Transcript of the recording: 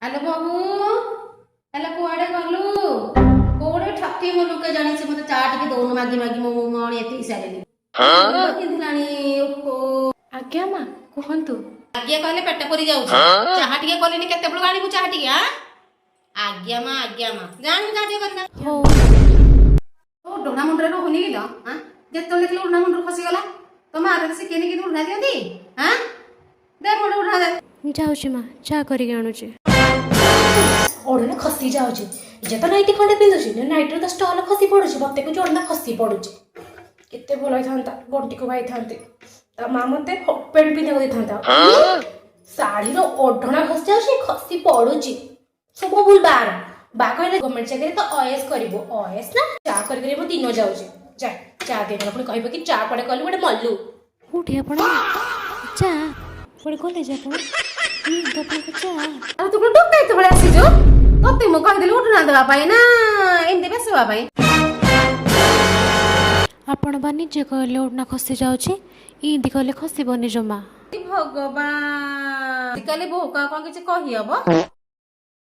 hello बाबू hello कुआडे गलु कोडे ठक्की मो लोके जानि से मते चा टिके दोन मागी मागी मो मणी एते सालेनी हां किंदिलानी ओहो आज्ञा माँ कहतु आज्ञा कहले पेट परी जाउ चाहा टिके कलेनी केते बळ गाणी को चाहा टिके हां आज्ञा मां जान जा टिके करना हो ओ डोना मुंडरे रो होनी गिलो हां जेतो लेखलो डोना मुंडरो खसी गला तो मारे से केनी केनी उठा दियंती हां दे मुंड उठा दे जाऊँ माँ चा करी आणुची ओढ़ने खसी जाऊँ जे तो नाइटी खंडे पिंधुची नाइटर तो स्टल खसी पड़ुची मत को जोड़ना खसी पड़ुची केते भल था गंटी को भाई था माँ मत पेंट पिंधा था शाढ़ी ओढ़ना खसी जाऊँ खसी पड़ुची सब भूल बार बा कहले गवर्नमेंट चाकरी तो ओएस करिवो ओएस ना चा करी मो दिन जाऊँ जा चा देना पुणी कहबो कि चा पड़े कहलु गोटे मल्लू उठी आपण चा पड़े कॉलेज आपण चा आ तू डोक दे तो बळे आसी जो तते मो कहि देलु उठना देबा पाई ना एमते बेसवा पाई आपण बा निजे कहले ओढ़ना खसी जाऊँ इंदी कहले खसी बनी जमा भगवान कले बहु का कौन किछ कहि हबो